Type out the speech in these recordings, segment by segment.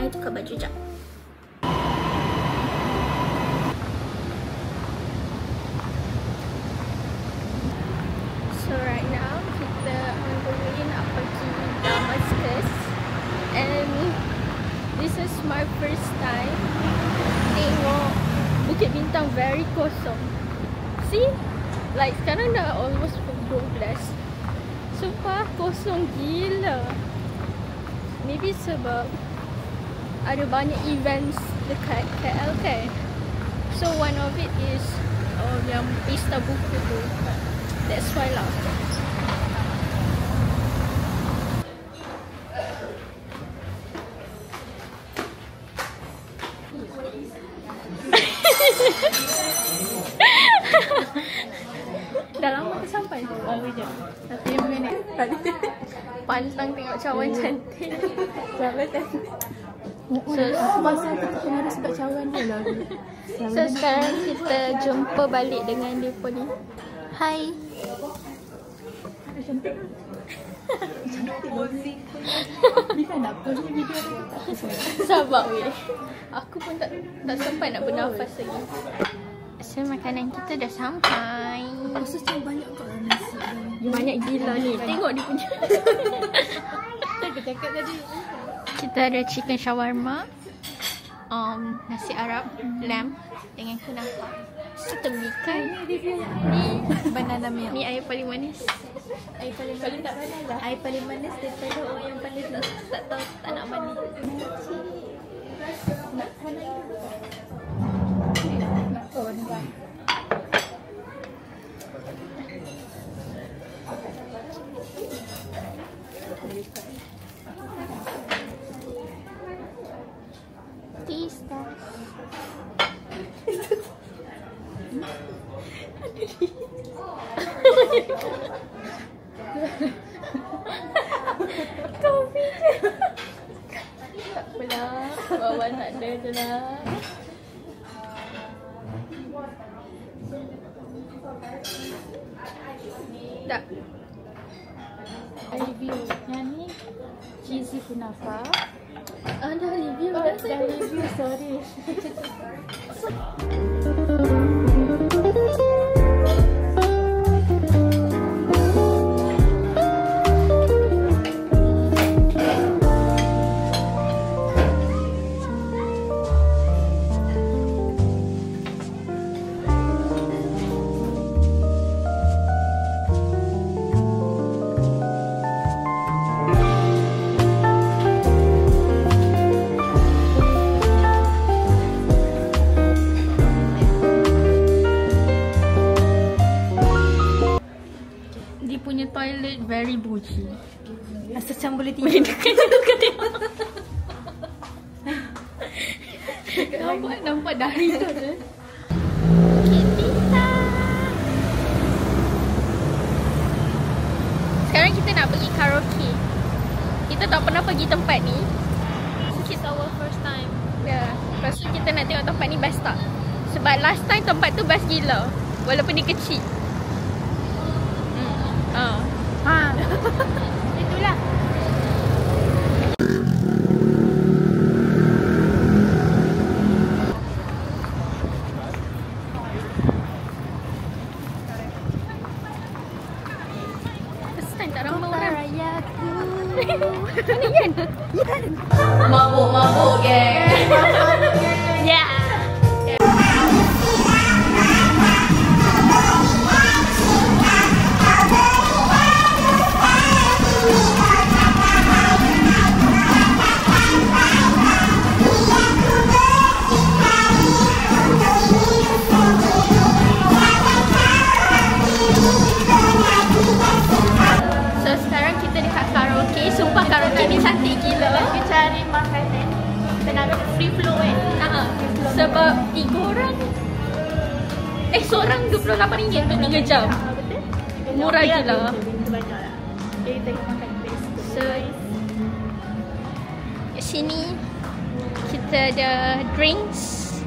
I tukar baju jap. So right now kita on the way nak pergi Damascus, and this is my first time tengok Bukit Bintang very kosong. See? Like sekarang dah almost pukul 12. Sumpah kosong gila. Maybe sebab ada banyak events dekat KL kan. So one of it is yang pesta buku tu. That's why lah. Dah lama ke sampai? Baru je. 5 minit. Pantang tengok cawan cantik. Cawan cantik. So, masa kita kena sebab cawan dia lah. So sekarang kita jumpa balik dengan dia pun ni. Hai. Cantik. Cantik. Bila nak post ni video dia. Sabar weh. Aku pun tak sempat nak bernafas lagi. So makanan kita dah sampai. Rasa macam banyak kot nasi. Banyak gila ni. Tengok dia punya. Kita cakap tadi. Kita ada chicken shawarma, nasi Arab, lamb dengan kunafa. Kita belikan ni banana milk. Ni air paling manis. Air paling manis tak panas lah. Air paling manis daripada orang yang paling tak tahu tak nak mandi. Nak panas. Oh, nampak. Tista. Kopi je. Tak apalah. Bawa nak ada je lah. Tak. Review. Yang ni cheesy kunafa. Dah review. Dah review, sorry. Toilet very bougie. Rasa macam boleh tidur. Nampak dari tu je. Sekarang kita nak pergi karaoke. Kita tak pernah pergi tempat ni. It's our first time. Ya. Lepas tu kita nak tengok tempat ni best tak. Sebab last time tempat tu best gila. Walaupun dia kecil. Itulah. Pesan tak ramai orang. Rayaku. Mana Yan? Mabuk-mabuk geng. Yeah. Sumpah karaoke ni cantik gila. Kita cari makanan. Kita nak free flow kan? Sebab 3 orang seorang RM28 untuk 3 jam. Murah gila. Kita makan best. So kat sini kita ada drinks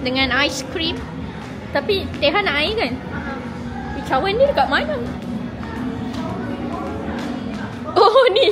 dengan ice cream. Tapi Teha nak air kan? Cawan ni dekat mana? Oh ni.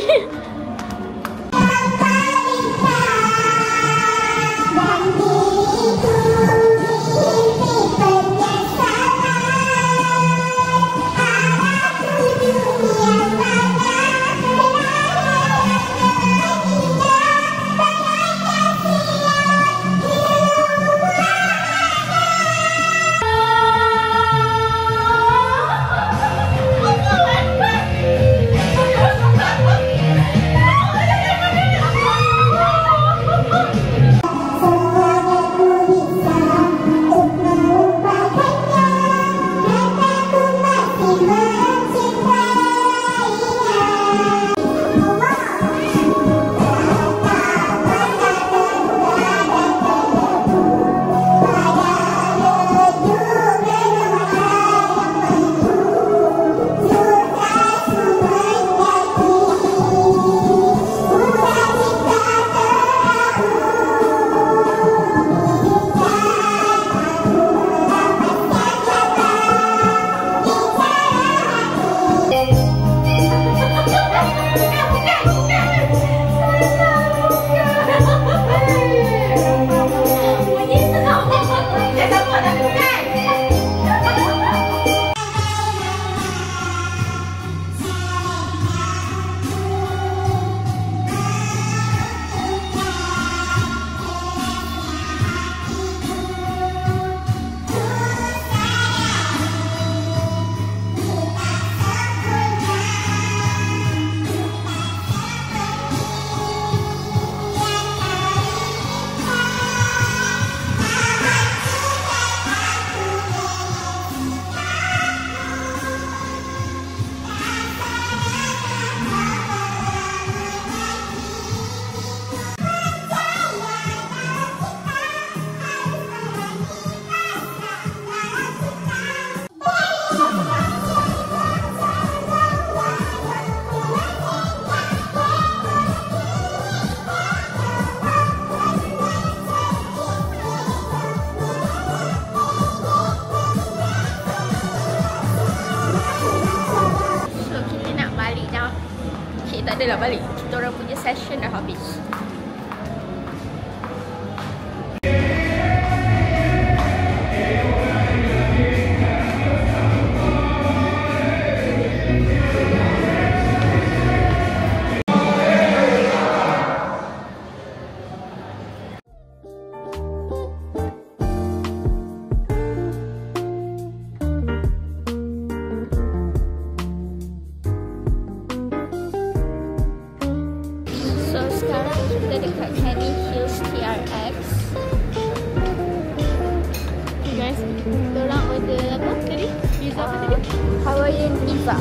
Kita orang order apa tadi? Pizza apa tadi? Hawaiian pizza.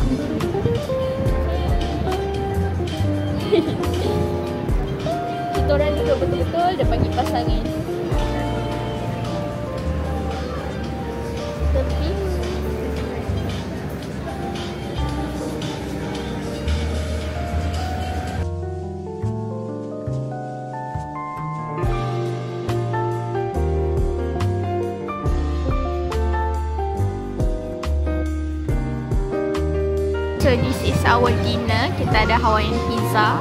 Kita orang duduk betul-betul dia bagi pasangan. Tepi. So this is our dinner. Kita ada Hawaiian pizza.